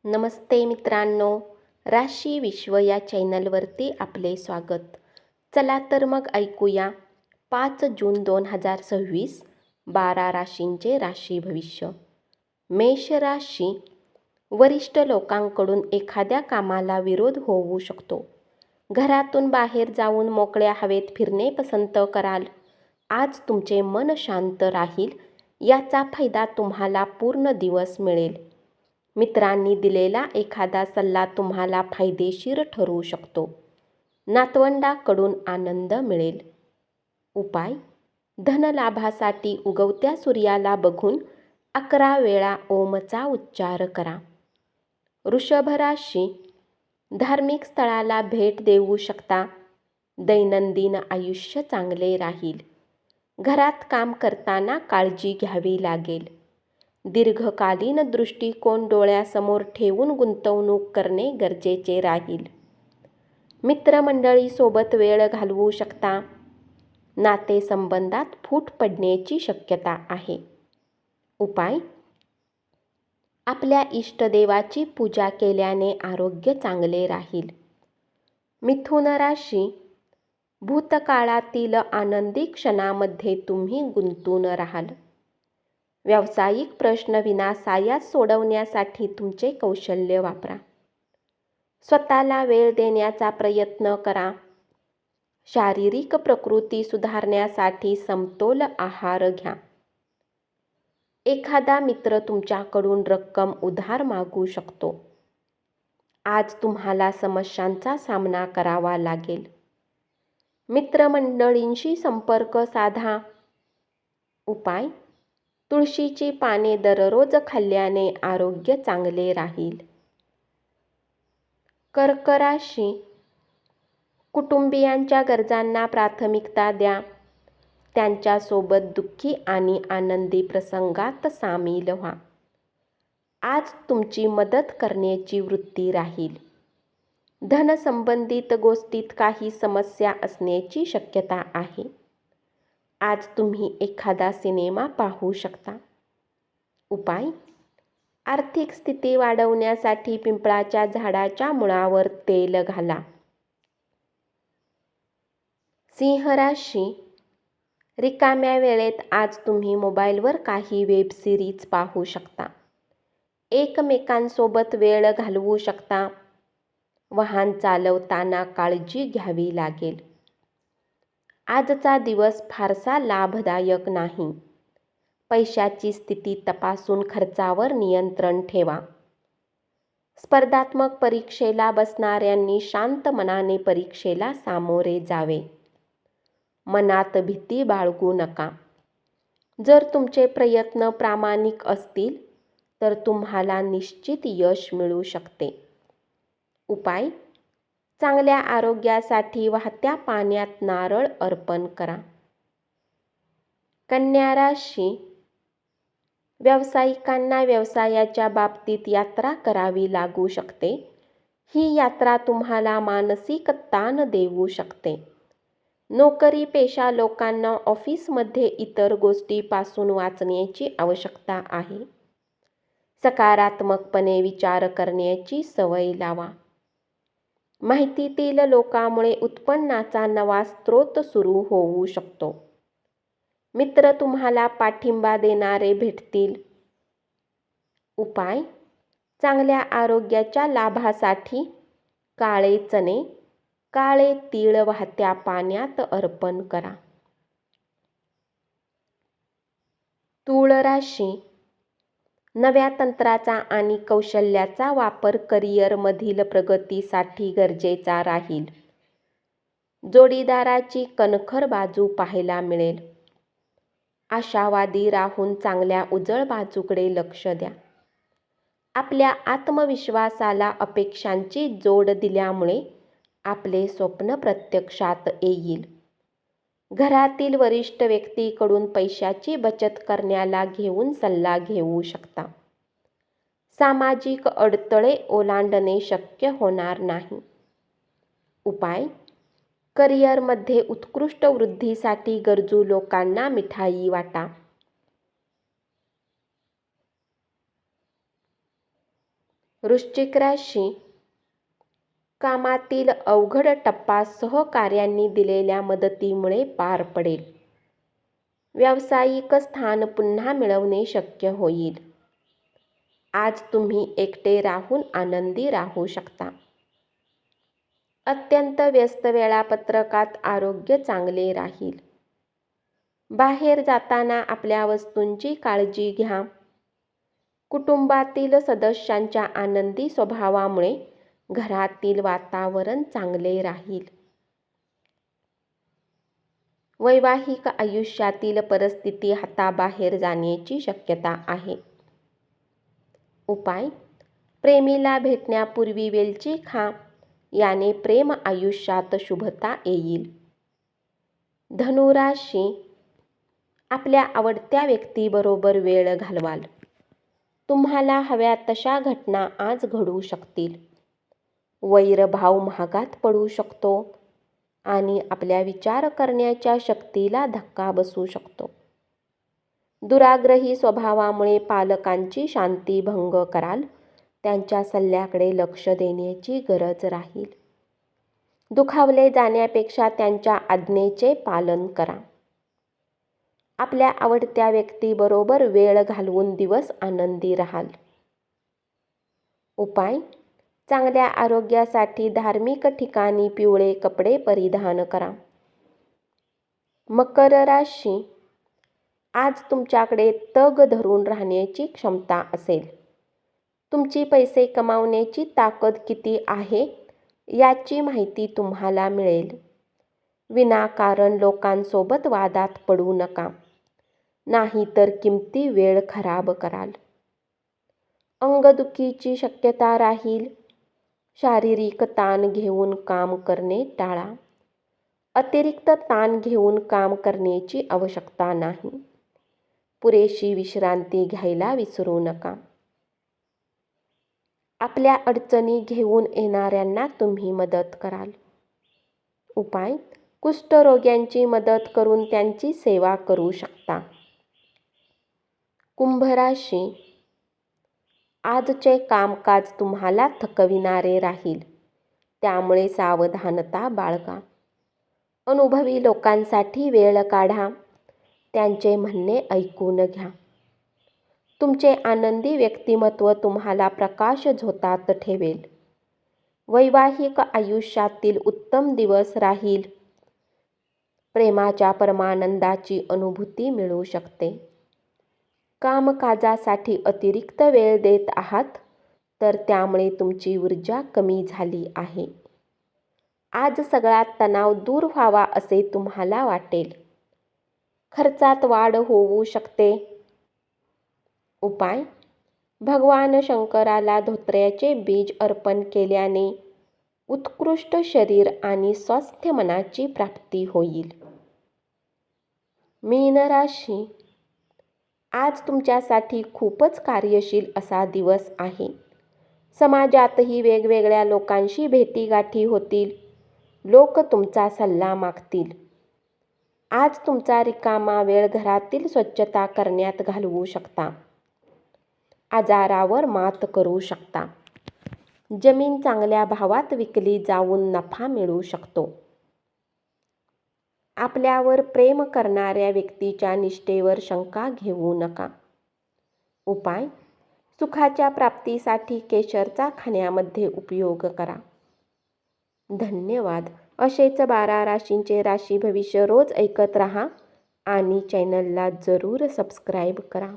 नमस्ते मित्रांनो, राशी विश्व या चॅनलवरती आपले स्वागत. चला तर मग ऐकूया 5 जून 2026 12 राशींचे राशी भविष्य. मेष राशी. वरिष्ठ लोकांकडून एखाद्या कामाला विरोध होऊ शकतो. घरातून बाहेर जाऊन मोकळ्या हवेत फिरणे पसंत कराल. आज तुमचे मन शांत राहील, याचा फायदा तुम्हाला पूर्ण दिवस मिळेल. मित्रांनी दिलेला एखादा सल्ला तुम्हाला फायदेशीर ठरू शकतो. नातवंडाकडून आनंद मिळेल. उपाय: धनलाभासाठी उगवत्या सूर्याला बघून 11 वेळा ओमचा उच्चार करा. वृषभ राशी. धार्मिक स्थळाला भेट देऊ शकता. दैनंदिन आयुष्य चांगले राहील. घरात काम करताना काळजी घ्यावी लागेल. दीर्घकालीन दृष्टिकोन डोळ्यासमोर ठेवून गुंतवणूक करणे गरजेचे राहील. मित्रमंडळीसोबत वेळ घालवू शकता. नातेसंबंधात फूट पडण्याची शक्यता आहे. उपाय: आपल्या इष्टदेवाची पूजा केल्याने आरोग्य चांगले राहील. मिथुन राशी. भूतकाळातील आनंदी क्षणामध्ये तुम्ही गुंतून राहाल. व्यावसायिक प्रश्न विनासायास सोडवण्यासाठी तुमचे कौशल्य वापरा. स्वतःला वेळ देण्याचा प्रयत्न करा. शारीरिक प्रकृती सुधारण्यासाठी समतोल आहार घ्या. एखादा मित्र तुमच्याकडून रक्कम उधार मागू शकतो. आज तुम्हाला समस्यांचा सामना करावा लागेल. मित्रमंडळींशी संपर्क साधा. उपाय: तुळशीची पाने दररोज खाल्ल्याने आरोग्य चांगले राहील. कर्क राशी. कुटुंबियांच्या गरजांना प्राथमिकता द्या. त्यांच्यासोबत दुःखी आणि आनंदी प्रसंगात सामील व्हा. आज तुमची मदत करण्याची वृत्ती राहील. धनसंबंधित गोष्टीत काही समस्या असण्याची शक्यता आहे. आज तुम्ही एखादा सिनेमा पाहू शकता. उपाय: आर्थिक स्थिती वाढवण्यासाठी पिंपळाच्या झाडाच्या मुळावर तेल घाला. सिंह राशी. रिकाम्या वेळेत आज तुम्ही मोबाईलवर काही वेब सिरीज पाहू शकता. एकमेकांसोबत वेळ घालवू शकता. वाहन चालवताना काळजी घ्यावी लागेल. आजचा दिवस फारसा लाभदायक नाही. पैशाची स्थिती तपासून खर्चावर नियंत्रण ठेवा. स्पर्धात्मक परीक्षेला बसणाऱ्यांनी शांत मनाने परीक्षेला सामोरे जावे. मनात भीती बाळगू नका. जर तुमचे प्रयत्न प्रामाणिक असतील तर तुम्हाला निश्चित यश मिळू शकते. उपाय: चांगल्या आरोग्यासाठी वाहत्या पाण्यात नारळ अर्पण करा. कन्या राशी. व्यावसायिकांना व्यवसायाच्या बाबतीत यात्रा करावी लागू शकते. ही यात्रा तुम्हाला मानसिक ताण देऊ शकते. नोकरी पेशा लोकांना ऑफिसमध्ये इतर गोष्टीपासून वाचण्याची आवश्यकता आहे. सकारात्मकपणे विचार करण्याची सवय लावा. माहितीतील लोकांमुळे उत्पन्नाचा नवा स्रोत सुरू होऊ शकतो. मित्र तुम्हाला पाठिंबा देणारे भेटतील. उपाय: चांगल्या आरोग्याच्या लाभासाठी काळे चणे, काळे तीळ वाहत्या पाण्यात अर्पण करा. तूळ राशी. नव्या तंत्राचा आणि कौशल्याचा वापर करिअरमधील प्रगतीसाठी गरजेचा राहील. जोडीदाराची कणखर बाजू पाहायला मिळेल. आशावादी राहून चांगल्या उजळ बाजूकडे लक्ष द्या. आपल्या आत्मविश्वासाला अपेक्षांची जोड दिल्यामुळे आपले स्वप्न प्रत्यक्षात येईल. घरातील वरिष्ठ व्यक्तीकडून पैशाची बचत करण्याला घेऊन सल्ला घेऊ शकता. सामाजिक अडथळे ओलांडणे शक्य होणार नाही. उपाय: करिअरमध्ये उत्कृष्ट वृद्धीसाठी गरजू लोकांना मिठाई वाटा. वृश्चिक राशी, कामातील अवघड टप्पा सहकार्यांनी दिलेल्या मदतीमुळे पार पडेल. व्यावसायिक स्थान पुन्हा मिळवणे शक्य होईल. आज तुम्ही एकटे राहून आनंदी राहू शकता. अत्यंत व्यस्त वेळापत्रकात आरोग्य चांगले राहील. बाहेर जाताना आपल्या वस्तूंची काळजी घ्या. कुटुंबातील सदस्यांच्या आनंदी स्वभावामुळे घरातील वातावरण चांगले राहील. वैवाहिक आयुष्यातील परिस्थिती हाताबाहेर जाण्याची शक्यता आहे. उपाय: प्रेमीला भेटण्यापूर्वी वेलची खा. याने प्रेम आयुष्यात शुभता येईल. धनुराशी, आपल्या आवडत्या व्यक्तीबरोबर वेळ घालवाल. तुम्हाला हव्या तशा घटना आज घडू शकतील. वैरभाव महागात पडू शकतो आणि आपल्या विचार करण्याच्या शक्तीला धक्का बसू शकतो. दुराग्रही स्वभावामुळे पालकांची शांती भंग कराल. त्यांच्या सल्ल्याकडे लक्ष देण्याची गरज राहील. दुखावले जाण्यापेक्षा त्यांच्या आज्ञेचे पालन करा. आपल्या आवडत्या व्यक्तीबरोबर वेळ घालवून दिवस आनंदी राहाल. उपाय: चांगल्या आरोग्यासाठी धार्मिक ठिकाणी पिवळे कपडे परिधान करा. मकर राशी, आज तुमच्याकडे तग धरून राहण्याची क्षमता असेल. तुमची पैसे कमावण्याची ताकद किती आहे याची माहिती तुम्हाला मिळेल. विनाकारण लोकांसोबत वादात पडू नका, नाहीतर किमती वेळ खराब कराल. अंगदुखीची शक्यता राहील. शारीरिक ताण घेऊन काम करणे टाळा. अतिरिक्त ताण घेऊन काम करण्याची आवश्यकता नाही. पुरेशी विश्रांती घ्यायला विसरू नका. आपल्या अडचणी घेऊन येणाऱ्यांना तुम्ही मदत कराल. उपाय: कुष्ठरोग्यांची मदत करून त्यांची सेवा करू शकता. कुंभ राशी, आजचे कामकाज तुम्हाला थकविणारे राहील, त्यामुळे सावधानता बाळगा. अनुभवी लोकांसाठी वेळ काढा. त्यांचे म्हणणे ऐकून घ्या. तुमचे आनंदी व्यक्तिमत्व तुम्हाला प्रकाश झोतात ठेवेल. वैवाहिक आयुष्यातील उत्तम दिवस राहील. प्रेमाच्या परमानंदाची अनुभूती मिळू शकते. कामकाजासाठी अतिरिक्त वेळ देत आहात, तर त्यामुळे तुमची ऊर्जा कमी झाली आहे. आज सगळा तणाव दूर व्हावा असे तुम्हाला वाटेल. खर्चात वाढ होऊ शकते. उपाय: भगवान शंकराला धोत्र्याचे बीज अर्पण केल्याने उत्कृष्ट शरीर आणि स्वस्थ मनाची प्राप्ती होईल. मीन राशी, आज तुमच्यासाठी खूपच कार्यशील असा दिवस आहे. समाजातही वेगवेगळ्या लोकांशी भेटीगाठी होतील. लोक तुमचा सल्ला मागतील. आज तुमचा रिकामा वेळ घरातील स्वच्छता करण्यात घालवू शकता. आजारावर मात करू शकता. जमीन चांगल्या भावात विकली जाऊन नफा मिळू शकतो. आपल्यावर प्रेम करणाऱ्या व्यक्तीच्या निष्ठेवर शंका घेऊ नका. उपाय: सुखाच्या प्राप्तीसाठी केशरचा खाण्यामध्ये उपयोग करा. धन्यवाद. असेच 12 राशींचे राशी भविष्य रोज ऐकत रहा आणि चॅनलला जरूर सबस्क्राईब करा.